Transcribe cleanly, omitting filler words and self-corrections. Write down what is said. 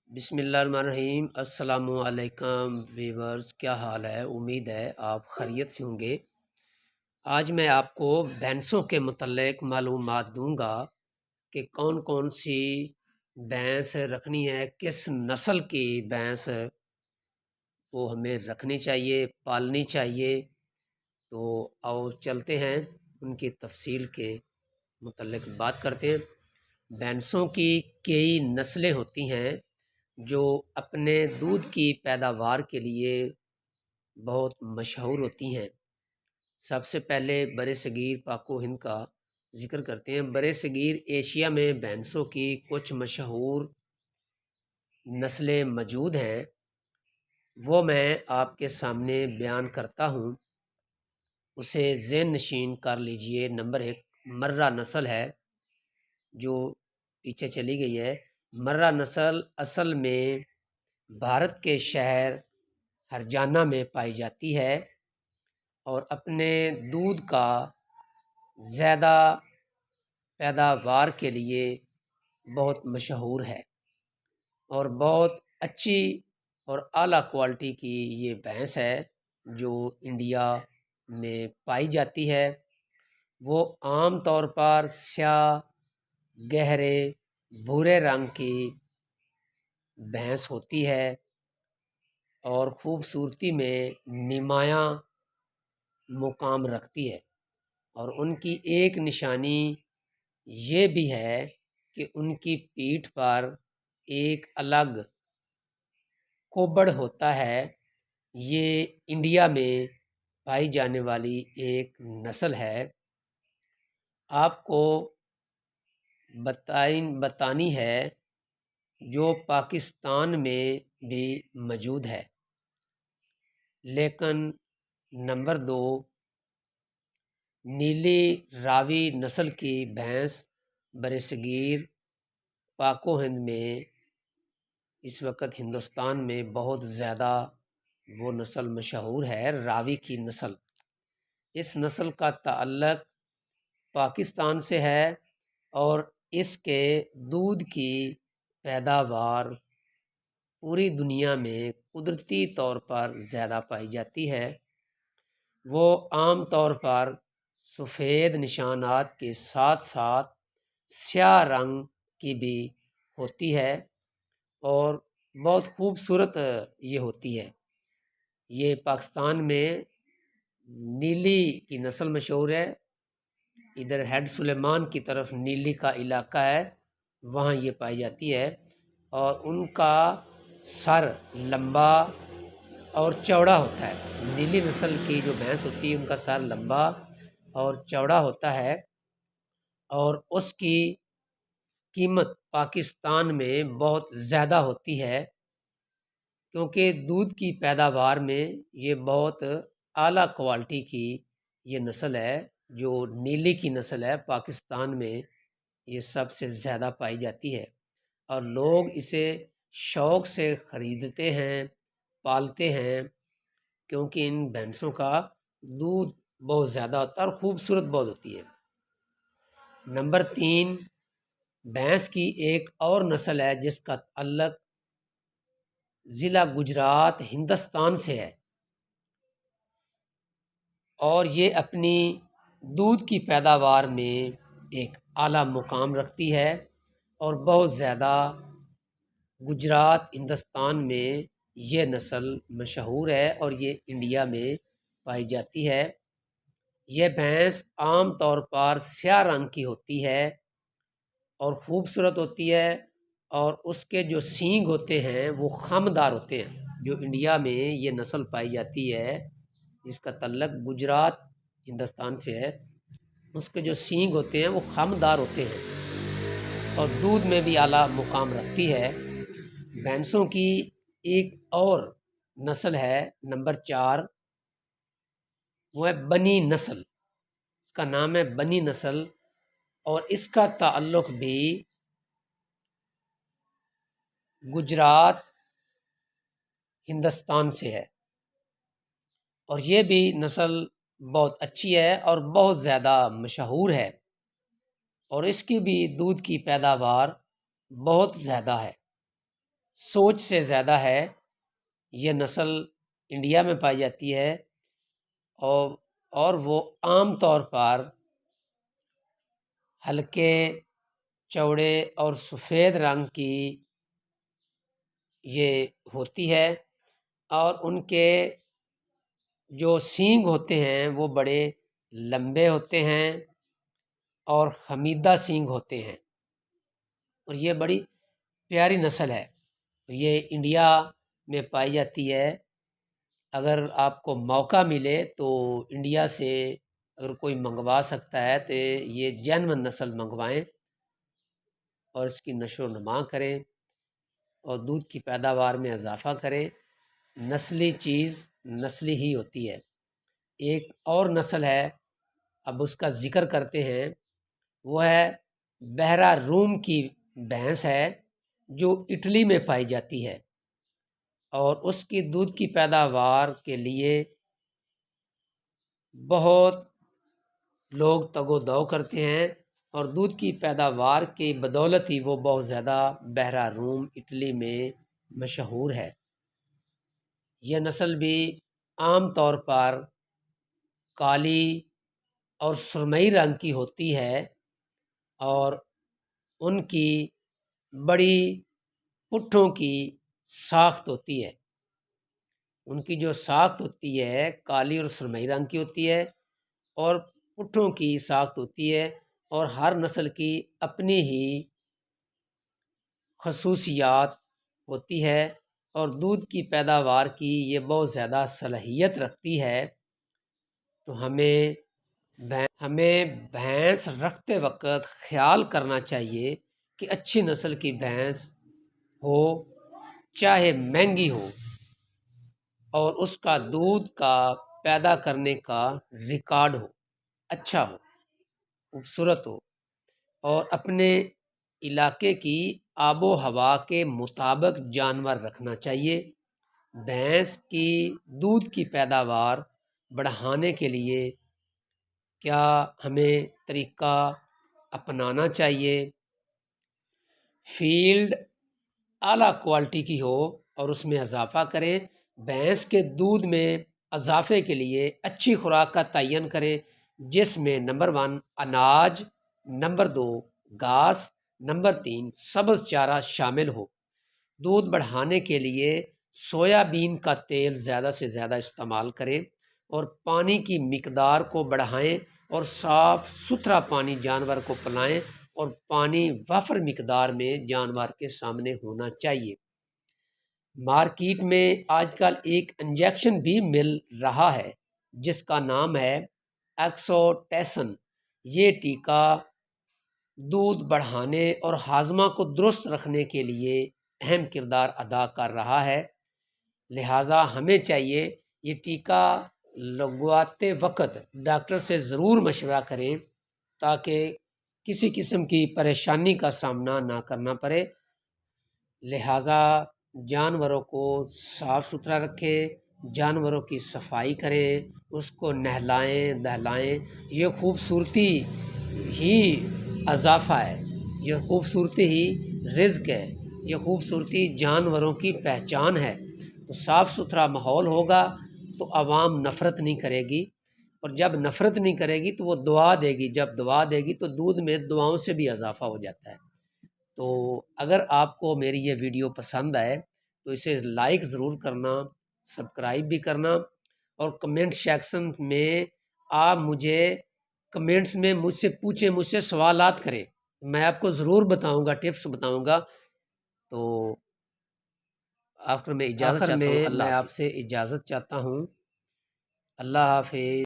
بسم اللہ الرحمن الرحیم۔ السلام علیکم ویورز، کیا حال ہے؟ امید ہے آپ خیریت سے ہوں گے۔ آج میں آپ کو بھینسوں کے متعلق معلومات دوں گا کہ کون کون سی بھینس رکھنی ہے، کس نسل کی بھینس وہ ہمیں رکھنی چاہیے، پالنی چاہیے۔ تو اور چلتے ہیں ان کی تفصیل کے متعلق بات کرتے ہیں۔ بھینسوں کی کئی نسلیں ہوتی ہیں جو اپنے دودھ کی پیداوار کے لیے بہت مشہور ہوتی ہیں۔ سب سے پہلے برِ صغیر پاک و ہند کا ذکر کرتے ہیں۔ برِ صغیر ایشیا میں بھینسوں کی کچھ مشہور نسلیں موجود ہیں، وہ میں آپ کے سامنے بیان کرتا ہوں، اسے ذہن نشین کر لیجئے۔ نمبر 1 مرہ نسل ہے جو پیچھے چلی گئی ہے۔ مرہ نسل اصل میں بھارت کے شہر ہریانہ میں پائی جاتی ہے اور اپنے دودھ کا زیادہ پیداوار کے لیے بہت مشہور ہے اور بہت اچھی اور اعلیٰ کوالٹی کی یہ بھینس ہے جو انڈیا میں پائی جاتی ہے۔ وہ عام طور پر سیاہ گہرے بھورے رنگ کی بھینس ہوتی ہے اور خوبصورتی میں نمایاں مقام رکھتی ہے، اور ان کی ایک نشانی یہ بھی ہے کہ ان کی پیٹھ پر ایک الگ کوبڑ ہوتا ہے۔ یہ انڈیا میں پائی جانے والی ایک نسل ہے۔ آپ کو بتانی ہے جو پاکستان میں بھی موجود ہے، لیکن نمبر 2 نیلی راوی نسل کی بھینس برصغیر پاک و ہند میں اس وقت ہندوستان میں بہت زیادہ وہ نسل مشہور ہے، راوی کی نسل۔ اس نسل کا تعلق پاکستان سے ہے اور اس کے دودھ کی پیداوار پوری دنیا میں قدرتی طور پر زیادہ پائی جاتی ہے۔ وہ عام طور پر سفید نشانات کے ساتھ ساتھ سیاہ رنگ کی بھی ہوتی ہے اور بہت خوبصورت یہ ہوتی ہے۔ یہ پاکستان میں نیلی کی نسل مشہور ہے۔ ادھر ہیڈ سلیمان کی طرف نیلی کا علاقہ ہے، وہاں یہ پائی جاتی ہے، اور ان کا سر لمبا اور چوڑا ہوتا ہے۔ نیلی نسل کی جو بھینس ہوتی ہے ان کا سر لمبا اور چوڑا ہوتا ہے، اور اس کی قیمت پاکستان میں بہت زیادہ ہوتی ہے کیونکہ دودھ کی پیداوار میں یہ بہت اعلیٰ کوالٹی کی یہ نسل ہے۔ جو نیلی کی نسل ہے پاکستان میں یہ سب سے زیادہ پائی جاتی ہے، اور لوگ اسے شوق سے خریدتے ہیں، پالتے ہیں، کیونکہ ان بھینسوں کا دودھ بہت زیادہ ہوتا ہے اور خوبصورت بہت ہوتی ہے۔ نمبر 3 بھینس کی ایک اور نسل ہے جس کا تعلق ضلع گجرات ہندوستان سے ہے، اور یہ اپنی دودھ کی پیداوار میں ایک اعلیٰ مقام رکھتی ہے اور بہت زیادہ گجرات ہندوستان میں یہ نسل مشہور ہے اور یہ انڈیا میں پائی جاتی ہے۔ یہ بھینس عام طور پر سیاہ رنگ کی ہوتی ہے اور خوبصورت ہوتی ہے، اور اس کے جو سینگ ہوتے ہیں وہ خمدار ہوتے ہیں۔ جو انڈیا میں یہ نسل پائی جاتی ہے جس کا تعلق گجرات ہندوستان سے ہے، اس کے جو سینگ ہوتے ہیں وہ خمدار ہوتے ہیں اور دودھ میں بھی اعلیٰ مقام رکھتی ہے۔ بھینسوں کی ایک اور نسل ہے نمبر 4، وہ ہے بنی نسل۔ اس کا نام ہے بنی نسل، اور اس کا تعلق بھی گجرات ہندوستان سے ہے، اور یہ بھی نسل بہت اچھی ہے اور بہت زیادہ مشہور ہے، اور اس کی بھی دودھ کی پیداوار بہت زیادہ ہے۔ سوچ سے زیادہ ہے۔ یہ نسل انڈیا میں پائی جاتی ہے اور وہ عام طور پر ہلکے چوڑے اور سفید رنگ کی یہ ہوتی ہے، اور ان کے جو سینگ ہوتے ہیں وہ بڑے لمبے ہوتے ہیں اور خمیدہ سینگ ہوتے ہیں، اور یہ بڑی پیاری نسل ہے۔ یہ انڈیا میں پائی جاتی ہے۔ اگر آپ کو موقع ملے تو انڈیا سے اگر کوئی منگوا سکتا ہے تو یہ جینون نسل منگوائیں اور اس کی نشو و نما کریں اور دودھ کی پیداوار میں اضافہ کریں۔ نسلی چیز نسلی ہی ہوتی ہے۔ ایک اور نسل ہے، اب اس کا ذکر کرتے ہیں، وہ ہے بحیرہ روم کی بھینس ہے جو اٹلی میں پائی جاتی ہے، اور اس کی دودھ کی پیداوار کے لیے بہت لوگ تگ و دو کرتے ہیں، اور دودھ کی پیداوار کی بدولت ہی وہ بہت زیادہ بحیرہ روم اٹلی میں مشہور ہے۔ یہ نسل بھی عام طور پر کالی اور سرمئی رنگ کی ہوتی ہے، اور ان کی بڑی پٹھوں کی ساخت ہوتی ہے۔ ان کی جو ساخت ہوتی ہے کالی اور سرمئی رنگ کی ہوتی ہے، اور پٹھوں کی ساخت ہوتی ہے، اور ہر نسل کی اپنی ہی خصوصیات ہوتی ہے، اور دودھ کی پیداوار کی یہ بہت زیادہ صلاحیت رکھتی ہے۔ تو ہمیں بھینس رکھتے وقت خیال کرنا چاہیے کہ اچھی نسل کی بھینس ہو، چاہے مہنگی ہو، اور اس کا دودھ کا پیدا کرنے کا ریکارڈ ہو، اچھا ہو، خوبصورت ہو، اور اپنے علاقے کی آب و ہوا کے مطابق جانور رکھنا چاہیے۔ بھینس کی دودھ کی پیداوار بڑھانے کے لیے کیا ہمیں طریقہ اپنانا چاہیے؟ فیلڈ اعلیٰ کوالٹی کی ہو اور اس میں اضافہ کریں۔ بھینس کے دودھ میں اضافے کے لیے اچھی خوراک کا تعین کریں، جس میں نمبر 1 اناج، نمبر 2 گھاس، نمبر 3 سبز چارہ شامل ہو۔ دودھ بڑھانے کے لیے سویا بین کا تیل زیادہ سے زیادہ استعمال کریں، اور پانی کی مقدار کو بڑھائیں، اور صاف ستھرا پانی جانور کو پلائیں، اور پانی وافر مقدار میں جانور کے سامنے ہونا چاہیے۔ مارکیٹ میں آج کل ایک انجیکشن بھی مل رہا ہے جس کا نام ہے ایکسوٹیسن۔ یہ ٹیکہ دودھ بڑھانے اور ہاضمہ کو درست رکھنے کے لیے اہم کردار ادا کر رہا ہے، لہٰذا ہمیں چاہیے یہ ٹیکہ لگواتے وقت ڈاکٹر سے ضرور مشورہ کریں تاکہ کسی قسم کی پریشانی کا سامنا نہ کرنا پڑے۔ لہٰذا جانوروں کو صاف ستھرا رکھیں، جانوروں کی صفائی کریں، اس کو نہلائیں دہلائیں۔ یہ خوبصورتی ہی اضافہ ہے، یہ خوبصورتی ہی رزق ہے، یہ خوبصورتی جانوروں کی پہچان ہے۔ تو صاف ستھرا ماحول ہوگا تو عوام نفرت نہیں کرے گی، اور جب نفرت نہیں کرے گی تو وہ دعا دے گی، جب دعا دے گی تو دودھ میں دعاؤں سے بھی اضافہ ہو جاتا ہے۔ تو اگر آپ کو میری یہ ویڈیو پسند آئے تو اسے لائک ضرور کرنا، سبسکرائب بھی کرنا، اور کمنٹ سیکشن میں آپ مجھے کمنٹس میں مجھ سے پوچھیں، مجھ سے سوالات کریں، میں آپ کو ضرور بتاؤں گا، ٹپس بتاؤں گا۔ تو آخر میں آپ سے اجازت چاہتا ہوں۔ اللہ حافظ۔